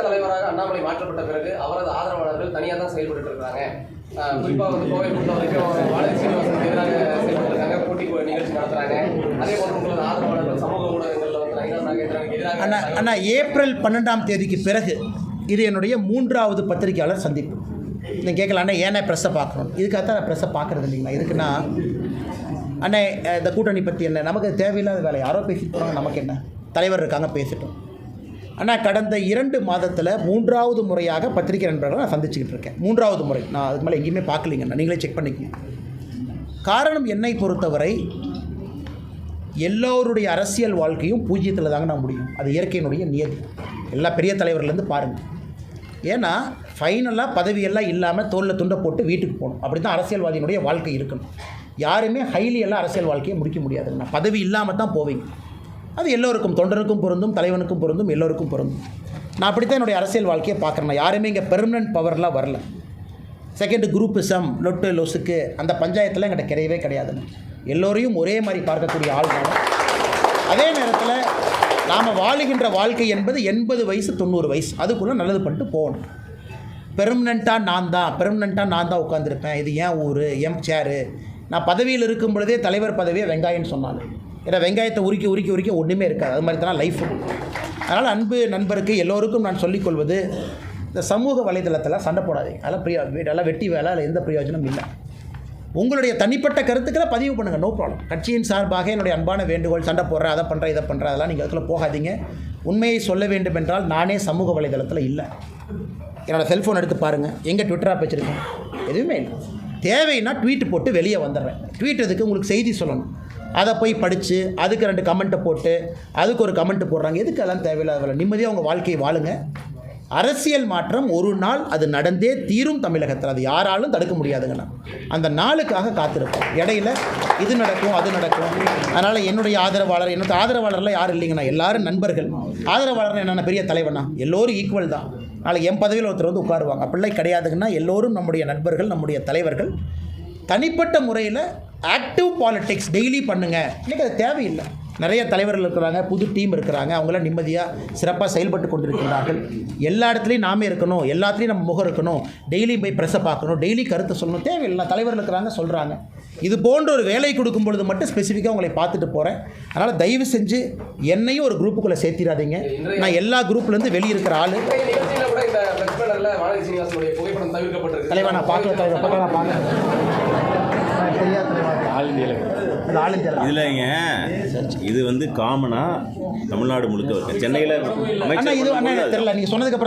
தலைவராக அண்ணாமலை மாற்றப்பட்ட பிறகு அவரது ஆதரவாளர்கள் தனியாக தான் செயல்பட்டு இருக்காங்க. குறிப்பாக வந்து கோவை பொறுத்த வரைக்கும் வாழை சீனிவாசனுக்கு எதிராக செயல்பட்டு இருக்காங்க, போட்டி நிகழ்ச்சி நடத்துறாங்க. அதே போல உங்களது ஆதரவாளர்கள் சமூக ஊடகங்களில் வந்து நயினாருக்கு எதிராக அண்ணா ஏப்ரல் 12 பிறகு இது என்னுடைய 3வது பத்திரிகையாளர் சந்திப்பு. நீங்கள் கேட்கலாம், அண்ணா ஏன்னா ப்ரெஸ்ஸை பார்க்கணும்? இதுக்காக தான் நான் ப்ரெஸ்ஸை பார்க்குறது இல்லைங்களா. இதுக்குன்னா அண்ணே இந்த கூட்டணி பற்றி என்ன, நமக்கு தேவையில்லாத வேலை, யாரோ பேசிட்டு போகிறாங்க, நமக்கு என்ன, தலைவர் இருக்காங்க பேசிட்டோம். ஆனால் கடந்த 2 மாதத்தில் 3வது முறையாக பத்திரிகை நண்பர்களை நான் சந்திச்சுக்கிட்டு இருக்கேன். 3வது முறை. நான் அதுக்கு மேலே எங்கேயுமே பார்க்கலிங்கண்ணா, நீங்களே செக் பண்ணிக்கங்க. காரணம் என்னை பொறுத்தவரை எல்லோருடைய அரசியல் வாழ்க்கையும் பூஜ்ஜியத்தில் தாங்க நான் முடியும். அது இயற்கையினுடைய நியதி. எல்லா பெரிய தலைவர்லேருந்து பாருங்கள். ஏன்னா ஃபைனலாக பதவியெல்லாம் இல்லாமல் தோளில் துண்டை போட்டு வீட்டுக்கு போகணும். அப்படி தான் அரசியல்வாதியினுடைய வாழ்க்கை இருக்கணும். யாருமே ஹைலி எல்லாம் அரசியல் வாழ்க்கையை முடிக்க முடியாதுங்கண்ணா. பதவி இல்லாமல் தான் போவீங்க. அது எல்லோருக்கும், தொண்டனுக்கும் பொருந்தும், தலைவனுக்கும் பொருந்தும், எல்லோருக்கும் பொருந்தும். நான் அப்படி தான் என்னுடைய அரசியல் வாழ்க்கையை பார்க்குறேன். யாருமே இங்கே பெர்மனன்ட் பவர்லாம் வரல. செகண்ட் குரூப்பிசம், லொட்டு லொசுக்கு அந்த பஞ்சாயத்தில் எங்கிட்ட கிடையவே கிடையாதுங்க. எல்லோரையும் ஒரே மாதிரி பார்க்கக்கூடிய ஆள் தான். அதே நேரத்தில் நாம் வாழுகின்ற வாழ்க்கை என்பது 80 வயசு 90 வயசு, அதுக்குள்ளே நல்லது பண்ணிட்டு போகணும். பெர்மனண்ட்டாக நான் தான் உட்காந்துருப்பேன், இது ஏன் ஊர், எம் சேரு. நான் பதவியில் இருக்கும் பொழுதே தலைவர் பதவியை வெங்காயம்னு சொன்னாங்க. ஏன்னா வெங்காயத்தை உரிக்க ஒன்றுமே இருக்காது. அது மாதிரி தான் லைஃப். அதனால் அன்பு நண்பருக்கு எல்லோருக்கும் நான் சொல்லிக்கொள்வது, இந்த சமூக வலைதளத்தில் சண்டை போடாதீங்க. அதெல்லாம் வெட்டி வேலை, அதில் எந்த பிரயோஜனம் இல்லை. உங்களுடைய தனிப்பட்ட கருத்துக்களை பதிவு பண்ணுங்கள், நோ ப்ராப்ளம். கட்சியின் சார்பாக என்னுடைய அன்பான வேண்டுகோள், சண்டை போடுறேன், அதை பண்ணுறேன், இதை பண்ணுறேன், அதெல்லாம் நீங்கள் அதுக்குள்ளே போகாதீங்க. உண்மையை சொல்ல வேண்டும் என்றால் நானே சமூக வலைதளத்தில் இல்லை. என்னோடய செல்ஃபோன் எடுத்து பாருங்கள், எங்கே ட்விட்டராக வச்சுருக்கேன், எதுவுமே இல்லை. தேவைன்னா ட்வீட் போட்டு வெளியே வந்துடுறேன். ட்வீட் எதுக்கு? உங்களுக்கு செய்தி சொல்லணும். அதை போய் படித்து அதுக்கு 2 கமெண்ட்டை போட்டு அதுக்கு ஒரு கமெண்ட்டு போடுறாங்க. எதுக்கு எல்லாம் தேவையில்லாத? நிம்மதியாக உங்கள் வாழ்க்கையை வாழுங்க. அரசியல் மாற்றம் ஒரு நாள் அது நடந்தே தீரும் தமிழகத்தில். அது யாராலும் தடுக்க முடியாதுங்கண்ணா. அந்த நாளுக்காக காத்திருப்போம். இடையில இது நடக்கும், அது நடக்கும். அதனால் என்னுடைய ஆதரவாளர்லாம் யாரும் இல்லைங்கண்ணா, எல்லோரும் நண்பர்கள். ஆதரவாளர்னா என்னென்ன பெரிய தலைவனா? எல்லோரும் ஈக்குவல் தான். நாளைக்கு என் பதவியில் ஒருத்தர் வந்து உட்காருவாங்க, அப்படிலாம் கிடையாதுங்கன்னா. எல்லோரும் நம்முடைய நண்பர்கள், நம்முடைய தலைவர்கள். தனிப்பட்ட முறையில் ஆக்டிவ் பாலிடிக்ஸ் டெய்லி பண்ணுங்கள். இன்றைக்கி அது தேவையில்லை. நிறைய தலைவர்கள் இருக்கிறாங்க, புது டீம் இருக்கிறாங்க, அவங்களாம் நிம்மதியாக சிறப்பாக செயல்பட்டு கொண்டிருக்கிறார்கள். எல்லா இடத்துலையும் நாமே இருக்கணும், எல்லாத்துலேயும் நம்ம முகம் இருக்கணும், டெய்லி போய் ப்ரெஸ்ஸை பார்க்கணும், டெய்லி கருத்தை சொல்லணும், தேவையில்லை. தலைவர்கள் இருக்கிறாங்க, சொல்கிறாங்க. இது போன்ற ஒரு வேலை கொடுக்கும் பொழுது மட்டும் ஸ்பெசிஃபிக்காக உங்களை பார்த்துட்டு போகிறேன். அதனால் தயவு செஞ்சு என்னையும் ஒரு குரூப்புக்குள்ளே சேர்த்திடாதீங்க. நான் எல்லா குரூப்லேருந்து வெளியே இருக்கிற ஆள். தலைவா நான் பார்க்க இதுலங்க இது வந்து காமனா தமிழ்நாடு முழுக்க இருக்கு. சென்னையில் தெரியல, நீங்கள் சொன்னதுக்கு